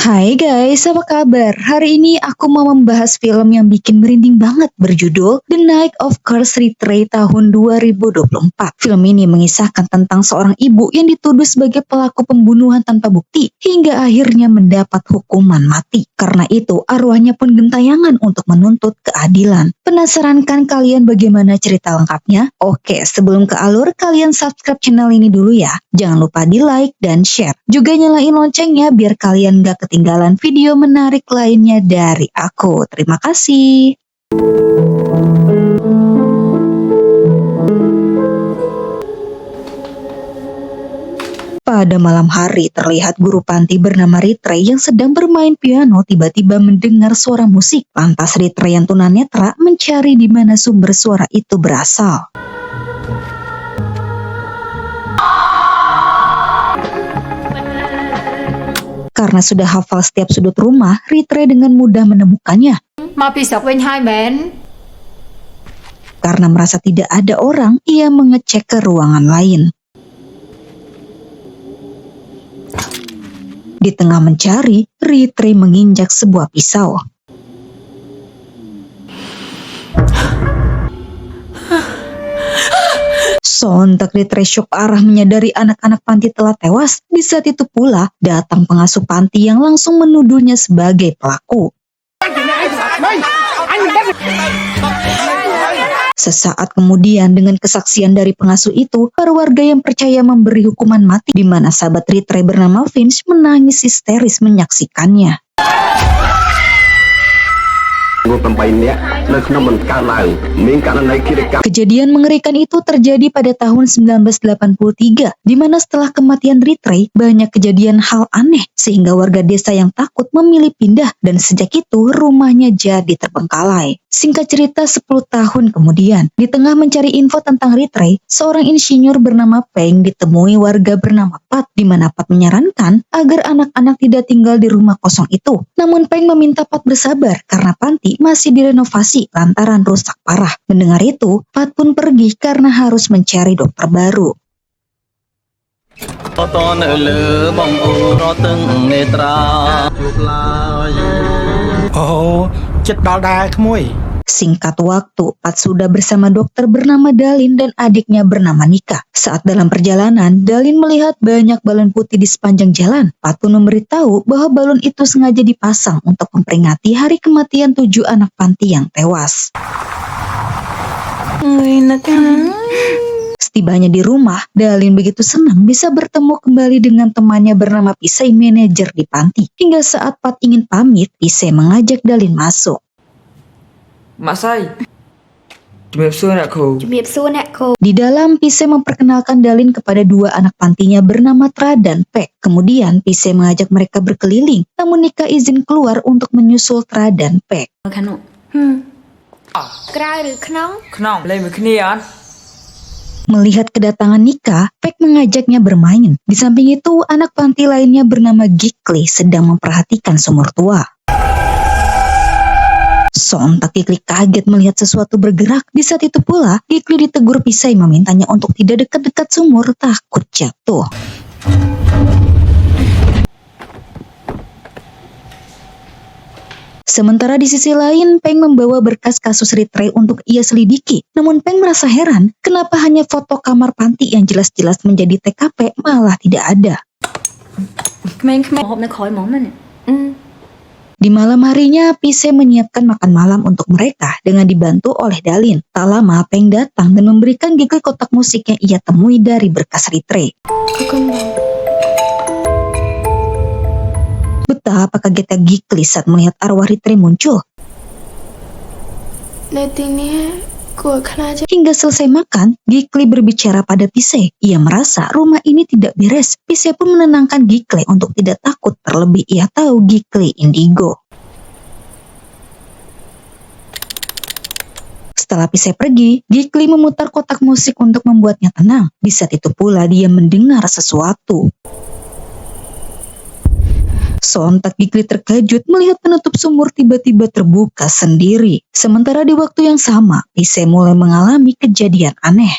Hai guys, apa kabar? Hari ini aku mau membahas film yang bikin merinding banget berjudul The Night of Cursed Retray tahun 2024. Film ini mengisahkan tentang seorang ibu yang dituduh sebagai pelaku pembunuhan tanpa bukti hingga akhirnya mendapat hukuman mati. Karena itu arwahnya pun gentayangan untuk menuntut keadilan. Penasaran kan kalian bagaimana cerita lengkapnya? Oke, sebelum ke alur kalian subscribe channel ini dulu ya. Jangan lupa di like dan share. Juga nyalain loncengnya biar kalian gak ketinggalan video menarik lainnya dari aku. Terima kasih. Pada malam hari terlihat guru panti bernama Retray yang sedang bermain piano tiba-tiba mendengar suara musik. Lantas Retray yang tunanetra mencari di mana sumber suara itu berasal. Karena sudah hafal setiap sudut rumah, Retray dengan mudah menemukannya. Karena merasa tidak ada orang, ia mengecek ke ruangan lain. Di tengah mencari, Retray menginjak sebuah pisau. Sontak Retray syok parah menyadari anak-anak panti telah tewas. Di saat itu pula datang pengasuh panti yang langsung menuduhnya sebagai pelaku. Sesaat kemudian dengan kesaksian dari pengasuh itu, para warga yang percaya memberi hukuman mati, di mana sahabat Retray bernama Vince menangis histeris menyaksikannya. Kejadian mengerikan itu terjadi pada tahun 1983, di mana setelah kematian Retray, banyak kejadian hal aneh, sehingga warga desa yang takut memilih pindah, dan sejak itu rumahnya jadi terbengkalai. Singkat cerita 10 tahun kemudian, di tengah mencari info tentang Retray, seorang insinyur bernama Peng ditemui warga bernama Pat, di mana Pat menyarankan agar anak-anak tidak tinggal di rumah kosong itu. Namun Peng meminta Pat bersabar karena panti masih direnovasi lantaran rusak parah. Mendengar itu, Pat pun pergi karena harus mencari dokter baru. Singkat waktu, Pat sudah bersama dokter bernama Dalin dan adiknya bernama Nika. Saat dalam perjalanan, Dalin melihat banyak balon putih di sepanjang jalan. Pat pun memberitahu bahwa balon itu sengaja dipasang untuk memperingati hari kematian 7 anak panti yang tewas. Setibanya di rumah, Dalin begitu senang bisa bertemu kembali dengan temannya bernama Pisai, manajer di panti. Hingga saat Pat ingin pamit, Pisai mengajak Dalin masuk. Masai, Di dalam, Pisai memperkenalkan Dalin kepada 2 anak pantinya bernama Tra dan Pek. Kemudian Pisai mengajak mereka berkeliling, namun Nika izin keluar untuk menyusul Tra dan Pek. Melihat kedatangan Nika, Pek mengajaknya bermain. Di samping itu, anak panti lainnya bernama Gikli sedang memperhatikan sumur tua. Sontak Gikli kaget melihat sesuatu bergerak. Di saat itu pula, Gikli ditegur Pisai memintanya untuk tidak dekat-dekat sumur, takut jatuh. Sementara di sisi lain, Peng membawa berkas kasus Retray untuk ia selidiki. Namun Peng merasa heran, kenapa hanya foto kamar panti yang jelas-jelas menjadi TKP malah tidak ada. Di malam harinya, Pisai menyiapkan makan malam untuk mereka dengan dibantu oleh Dalin. Tak lama, Peng datang dan memberikan Gikli kotak musik yang ia temui dari berkas Retray. Betapa kagetnya Gikli saat melihat arwah Retray muncul. Hingga selesai makan, Gikli berbicara pada Pisai. Ia merasa rumah ini tidak beres. Pisai pun menenangkan Gikli untuk tidak takut, terlebih ia tahu Gikli indigo. Setelah Pisai pergi, Gikli memutar kotak musik untuk membuatnya tenang. Di saat itu pula dia mendengar sesuatu. Sontak Gikli terkejut melihat penutup sumur tiba-tiba terbuka sendiri. Sementara di waktu yang sama, Pisai mulai mengalami kejadian aneh.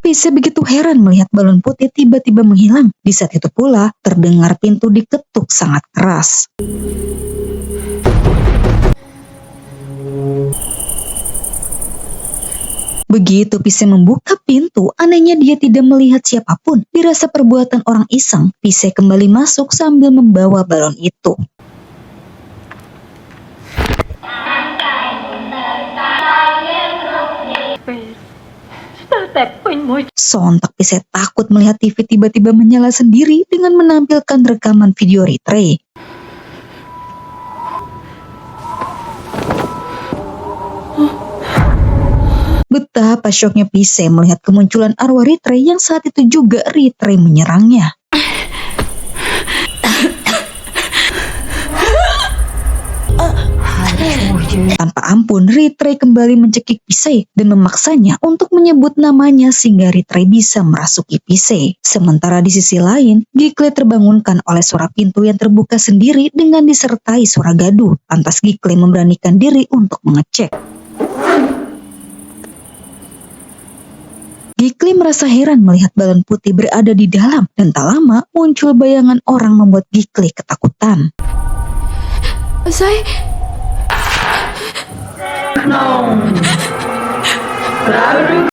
Pisai begitu heran melihat balon putih tiba-tiba menghilang. Di saat itu pula, terdengar pintu diketuk sangat keras. Begitu Pisai membuka pintu, anehnya dia tidak melihat siapapun. Dirasa perbuatan orang iseng, Pisai kembali masuk sambil membawa balon itu. Sontak Pisai takut melihat TV tiba-tiba menyala sendiri dengan menampilkan rekaman video Ritrey. Betapa syoknya Pisai melihat kemunculan arwah Ritrey yang saat itu juga Ritrey menyerangnya. Tanpa ampun, Ritrey kembali mencekik Pisai dan memaksanya untuk menyebut namanya sehingga Ritrey bisa merasuki Pisai. Sementara di sisi lain, Gikle terbangunkan oleh suara pintu yang terbuka sendiri dengan disertai suara gaduh. Lantas Gikle memberanikan diri untuk mengecek. Gikle merasa heran melihat balon putih berada di dalam dan tak lama muncul bayangan orang membuat Gikle ketakutan.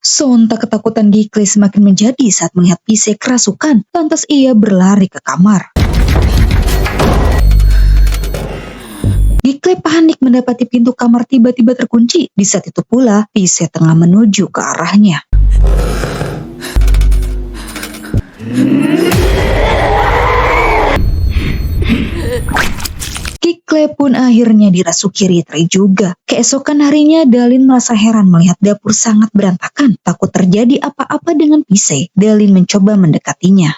Sontak ketakutan Gikle semakin menjadi saat melihat Pisai kerasukan, lantas ia berlari ke kamar. Gikle panik mendapati pintu kamar tiba-tiba terkunci. Di saat itu pula, Pisai tengah menuju ke arahnya. Gikle pun akhirnya dirasuki Ritrey juga. Keesokan harinya, Dalin merasa heran melihat dapur sangat berantakan. Takut terjadi apa-apa dengan Pisai, Dalin mencoba mendekatinya.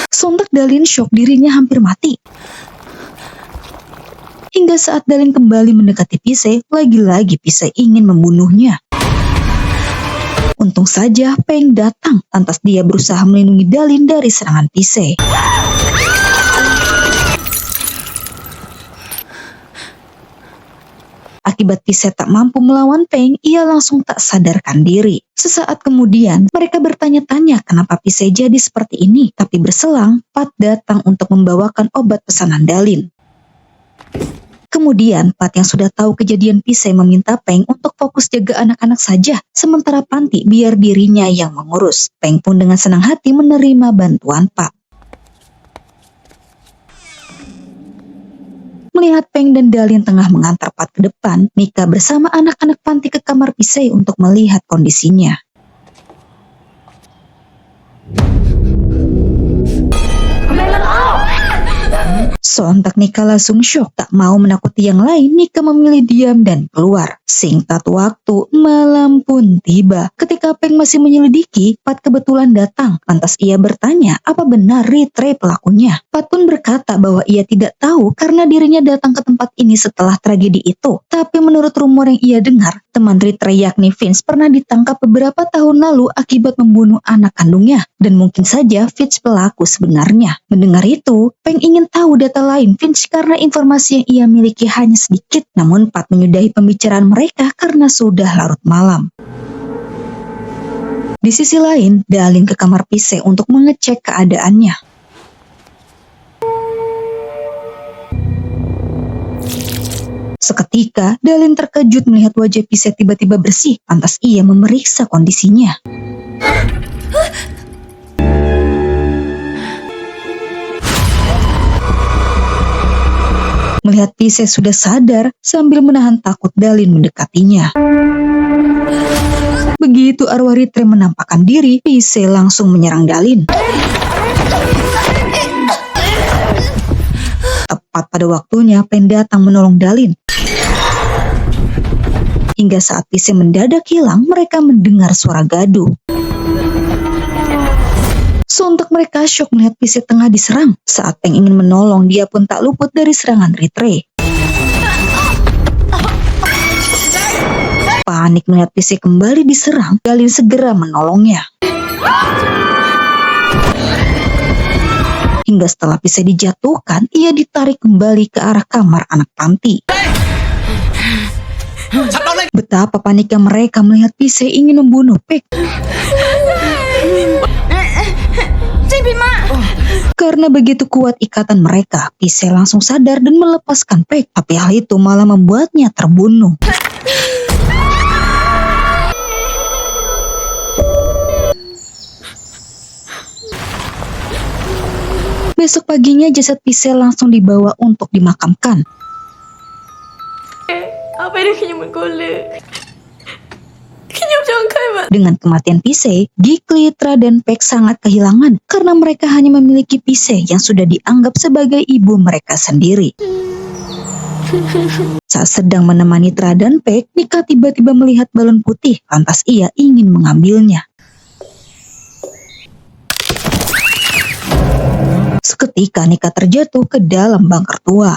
Sontak Dalin syok, dirinya hampir mati. Hingga saat Dalin kembali mendekati Pisai, lagi-lagi Pisai ingin membunuhnya. Untung saja Peng datang, lantas dia berusaha melindungi Dalin dari serangan Pisai. Akibat Pisai tak mampu melawan Peng, ia langsung tak sadarkan diri. Sesaat kemudian, mereka bertanya-tanya kenapa Pisai jadi seperti ini. Tapi berselang, Pat datang untuk membawakan obat pesanan Dalin. Kemudian, Pat yang sudah tahu kejadian Pisai meminta Peng untuk fokus jaga anak-anak saja, sementara Panti biar dirinya yang mengurus. Peng pun dengan senang hati menerima bantuan Pat. Melihat Peng dan Dalin tengah mengantar Pat ke depan, Mika bersama anak-anak Panti ke kamar Pisai untuk melihat kondisinya. Sontak Nika langsung syok, tak mau menakuti yang lain. Nika memilih diam dan keluar. Singkat waktu, malam pun tiba. Ketika Peng masih menyelidiki, Pat kebetulan datang. Lantas ia bertanya, apa benar Ritrey pelakunya? Pat pun berkata bahwa ia tidak tahu karena dirinya datang ke tempat ini setelah tragedi itu. Tapi menurut rumor yang ia dengar, teman Ritrey yakni Vince pernah ditangkap beberapa tahun lalu akibat membunuh anak kandungnya. Dan mungkin saja Vince pelaku sebenarnya. Mendengar itu, Peng ingin tahu data lain Vince karena informasi yang ia miliki hanya sedikit. Namun Pat menyudahi pembicaraan mereka karena sudah larut malam. Di sisi lain, Dalin ke kamar Pisai untuk mengecek keadaannya. Seketika, Dalin terkejut melihat wajah Pisai tiba-tiba bersih. Lantas ia memeriksa kondisinya. Melihat Pisai sudah sadar, sambil menahan takut Dalin mendekatinya. Begitu arwah Ritrey menampakkan diri, Pisai langsung menyerang Dalin. Tepat pada waktunya, Peng datang menolong Dalin. Hingga saat Pisai mendadak hilang, mereka mendengar suara gaduh. Sontak mereka syok melihat Pisai tengah diserang. Saat Peng ingin menolong, dia pun tak luput dari serangan Ritrey. Panik melihat Pisai kembali diserang, Dalin segera menolongnya. Hingga setelah Pisai dijatuhkan, ia ditarik kembali ke arah kamar anak panti. Betapa paniknya mereka melihat Pise ingin membunuh Pek. Karena begitu kuat ikatan mereka, Pise langsung sadar dan melepaskan Pek. Tapi hal itu malah membuatnya terbunuh. Besok paginya jasad Pise langsung dibawa untuk dimakamkan. Apa ini kayaknya menggolek? Kayaknya jangkai, Pak. Dengan kematian Pise, Gikli, Tra, dan Pek sangat kehilangan karena mereka hanya memiliki Pise yang sudah dianggap sebagai ibu mereka sendiri. Saat sedang menemani Tra dan Pek, Nika tiba-tiba melihat balon putih, lantas ia ingin mengambilnya. Seketika Nika terjatuh ke dalam bangker tua.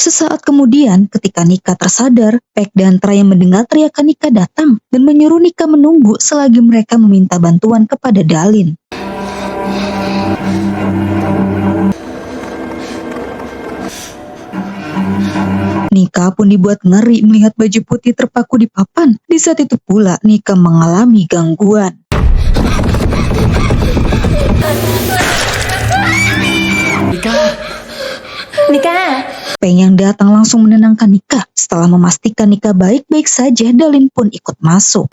Sesaat kemudian, ketika Nika tersadar, Pek dan Tra yang mendengar teriakan Nika datang dan menyuruh Nika menunggu selagi mereka meminta bantuan kepada Dalin. Nika pun dibuat ngeri melihat baju putih terpaku di papan. Di saat itu pula Nika mengalami gangguan. Nika. Peng yang datang langsung menenangkan Nika. Setelah memastikan Nika baik-baik saja, Dalin pun ikut masuk.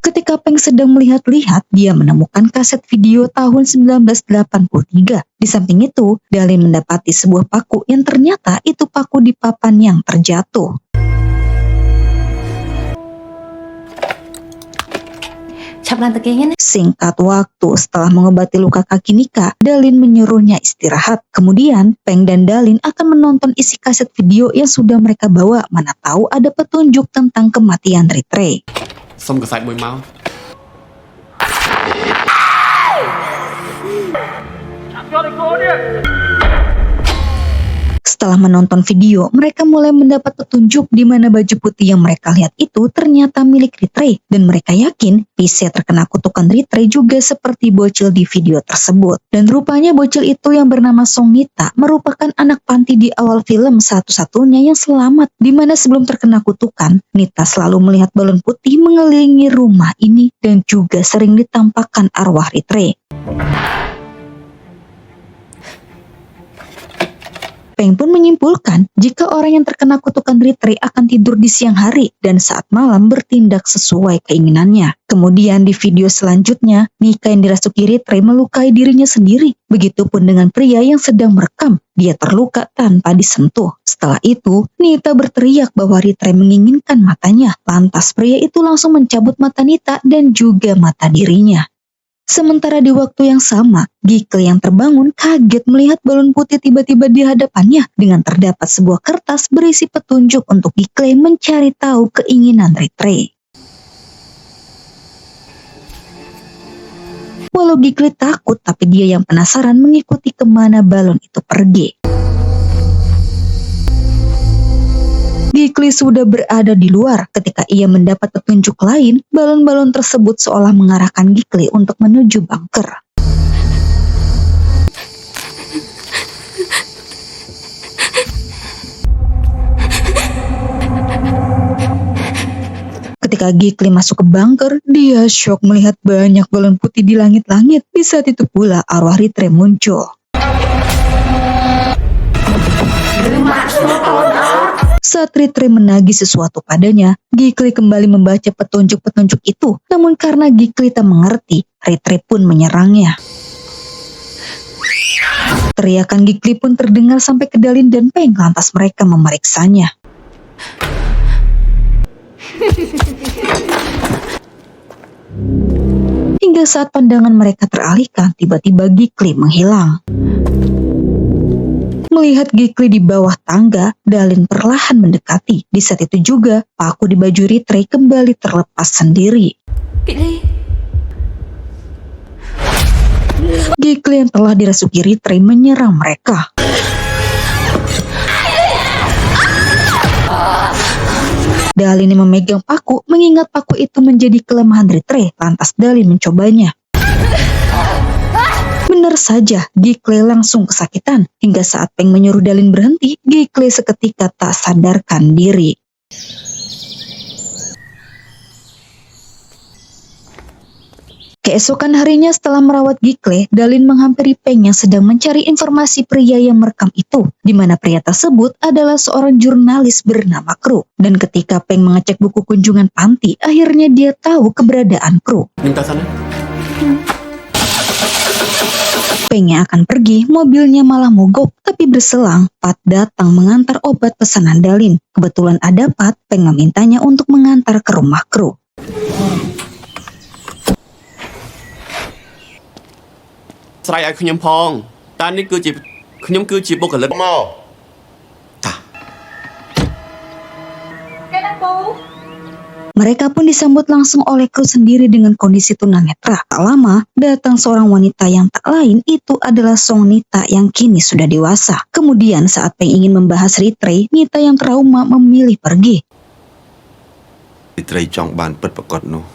Ketika Peng sedang melihat-lihat, dia menemukan kaset video tahun 1983. Di samping itu, Dalin mendapati sebuah paku yang ternyata itu paku di papan yang terjatuh. Singkat waktu, setelah mengobati luka kaki Nika, Dalin menyuruhnya istirahat. Kemudian, Peng dan Dalin akan menonton isi kaset video yang sudah mereka bawa. Mana tahu ada petunjuk tentang kematian Ritrey. Setelah menonton video, mereka mulai mendapat petunjuk di mana baju putih yang mereka lihat itu ternyata milik Ritrey, dan mereka yakin Pise terkena kutukan Ritrey juga seperti bocil di video tersebut. Dan rupanya bocil itu yang bernama Songnita merupakan anak panti di awal film satu-satunya yang selamat, di mana sebelum terkena kutukan, Nita selalu melihat balon putih mengelilingi rumah ini dan juga sering ditampakkan arwah Ritrey. Peng pun menyimpulkan jika orang yang terkena kutukan Ritrey akan tidur di siang hari dan saat malam bertindak sesuai keinginannya. Kemudian di video selanjutnya, Nika yang dirasuki Ritrey melukai dirinya sendiri. Begitupun dengan pria yang sedang merekam, dia terluka tanpa disentuh. Setelah itu, Nita berteriak bahwa Ritrey menginginkan matanya. Lantas pria itu langsung mencabut mata Nita dan juga mata dirinya. Sementara di waktu yang sama, Gikli yang terbangun kaget melihat balon putih tiba-tiba di hadapannya dengan terdapat sebuah kertas berisi petunjuk untuk Gikli mencari tahu keinginan Ritrey. Walau Gikli takut, tapi dia yang penasaran mengikuti kemana balon itu pergi. Gikli sudah berada di luar ketika ia mendapat petunjuk lain. Balon-balon tersebut seolah mengarahkan Gikli untuk menuju bunker. Ketika Gikli masuk ke bunker, dia syok melihat banyak balon putih di langit-langit. Di saat itu pula arwah Ritrey muncul. Saat Ritrey menagih sesuatu padanya, Gikli kembali membaca petunjuk-petunjuk itu. Namun karena Gikli tak mengerti, Ritrey pun menyerangnya. Teriakan Gikli pun terdengar sampai ke Dalin dan Peng, lantas mereka memeriksanya. Hingga saat pandangan mereka teralihkan, tiba-tiba Gikli menghilang. Melihat Gikli di bawah tangga, Dalin perlahan mendekati. Di saat itu juga, paku di baju Ritrey kembali terlepas sendiri. Gikli yang telah dirasuki Ritrey menyerang mereka. Dalin yang memegang paku mengingat paku itu menjadi kelemahan Ritre, lantas Dalin mencobanya. Benar saja, Gikle langsung kesakitan. Hingga saat Peng menyuruh Dalin berhenti, Gikle seketika tak sadarkan diri. Keesokan harinya setelah merawat Gikle, Dalin menghampiri Peng yang sedang mencari informasi pria yang merekam itu, di mana pria tersebut adalah seorang jurnalis bernama Kru. Dan ketika Peng mengecek buku kunjungan panti, akhirnya dia tahu keberadaan Kru. Minta sana. Peng yang akan pergi, mobilnya malah mogok, tapi berselang, Pat datang mengantar obat pesanan Dalin. Kebetulan ada Pat, Peng memintanya untuk mengantar ke rumah Kru. Serai aiខ្ញុំផងតែនេះគឺជាខ្ញុំគឺជាបុគ្គលិកមកតា Mereka pun disambut langsung oleh Kru sendiri dengan kondisi tunanetra. Tak lama, datang seorang wanita yang tak lain itu adalah Song Nita yang kini sudah dewasa. Kemudian saat Peng ingin membahas Ritre, Nita yang trauma memilih pergi. ត្រីចង់បានពិតប្រាកដនោះ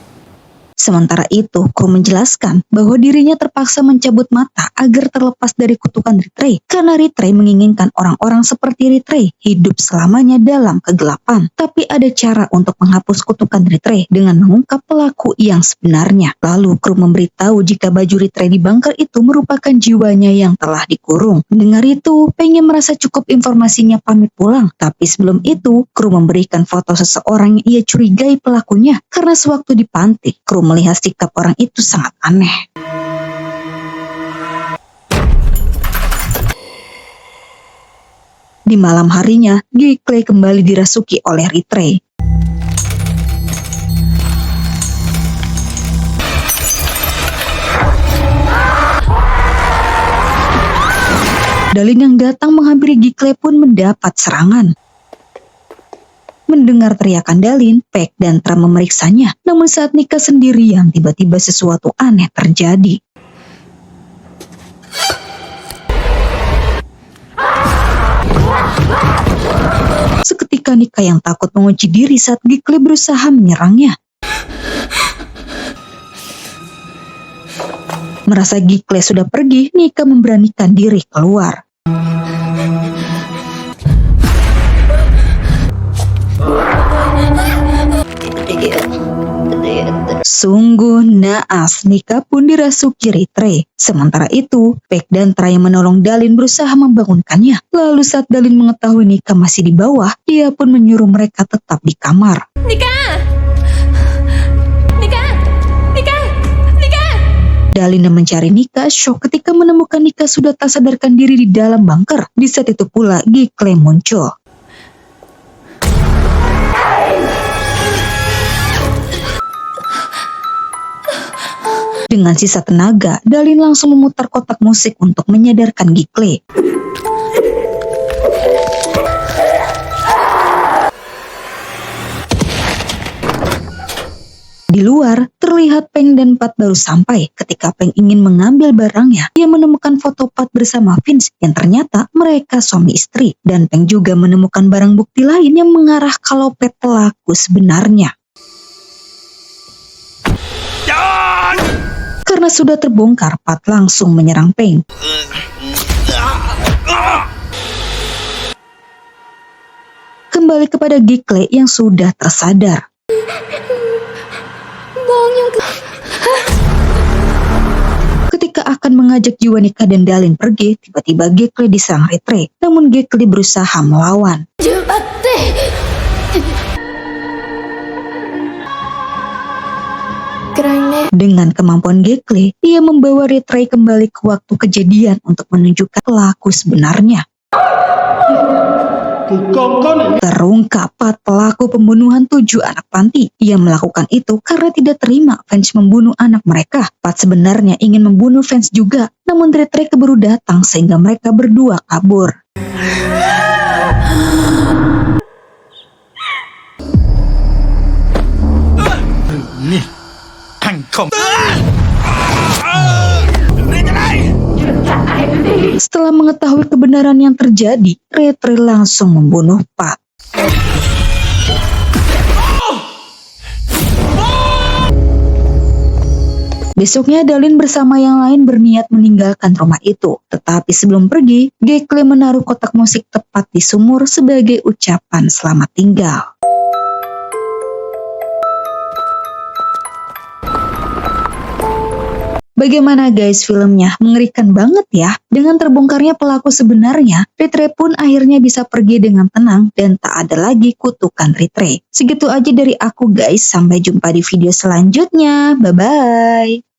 Sementara itu, Kru menjelaskan bahwa dirinya terpaksa mencabut mata agar terlepas dari kutukan Ritre, karena Ritre menginginkan orang-orang seperti Ritre hidup selamanya dalam kegelapan. Tapi ada cara untuk menghapus kutukan Ritre dengan mengungkap pelaku yang sebenarnya. Lalu Kru memberitahu jika baju Ritre di bunker itu merupakan jiwanya yang telah dikurung. Mendengar itu, Peng merasa cukup informasinya pamit pulang. Tapi sebelum itu, Kru memberikan foto seseorang yang ia curigai pelakunya, karena sewaktu di panti, Kru melihat sikap orang itu sangat aneh. Di malam harinya, Gikle kembali dirasuki oleh Ritre. Dalin yang datang menghampiri Gikle pun mendapat serangan. Mendengar teriakan Dalin, Pek dan Tra memeriksanya. Namun saat Nika sendirian, tiba-tiba sesuatu aneh terjadi. Seketika Nika yang takut mengunci diri saat Gikle berusaha menyerangnya. Merasa Gikle sudah pergi, Nika memberanikan diri keluar. Sungguh naas, Nika pun dirasuki Ritre. Sementara itu, Pek dan Tra yang menolong Dalin berusaha membangunkannya. Lalu saat Dalin mengetahui Nika masih di bawah, dia pun menyuruh mereka tetap di kamar. Nika! Nika! Nika! Nika! Dalin yang mencari Nika shock ketika menemukan Nika sudah tak sadarkan diri di dalam bunker. Di saat itu pula Gikle muncul. Dengan sisa tenaga, Dalin langsung memutar kotak musik untuk menyadarkan Gikle. Di luar, terlihat Peng dan Pat baru sampai. Ketika Peng ingin mengambil barangnya, dia menemukan foto Pat bersama Vince yang ternyata mereka suami istri. Dan Peng juga menemukan barang bukti lain yang mengarah kalau Pat pelaku sebenarnya. Karena sudah terbongkar, Pat langsung menyerang Peng. Kembali kepada Gikle yang sudah tersadar. Ketika akan mengajak jiwa Nika dan Dalin pergi, tiba-tiba Gikle diserang Ritre. Namun Gikle berusaha melawan. Dengan kemampuan Gikle, ia membawa Ritre kembali ke waktu kejadian untuk menunjukkan pelaku sebenarnya. Terungkap Pat pelaku pembunuhan 7 anak panti. Ia melakukan itu karena tidak terima fans membunuh anak mereka. Pat sebenarnya ingin membunuh fans juga, namun Ritre keburu datang sehingga mereka berdua kabur. Setelah mengetahui kebenaran yang terjadi, Ritre langsung membunuh Pat. Besoknya Dalin bersama yang lain berniat meninggalkan rumah itu. Tetapi sebelum pergi, Gekle menaruh kotak musik tepat di sumur sebagai ucapan selamat tinggal. Bagaimana guys filmnya? Mengerikan banget ya. Dengan terbongkarnya pelaku sebenarnya, Ritre pun akhirnya bisa pergi dengan tenang dan tak ada lagi kutukan Ritre. Segitu aja dari aku guys, sampai jumpa di video selanjutnya. Bye-bye.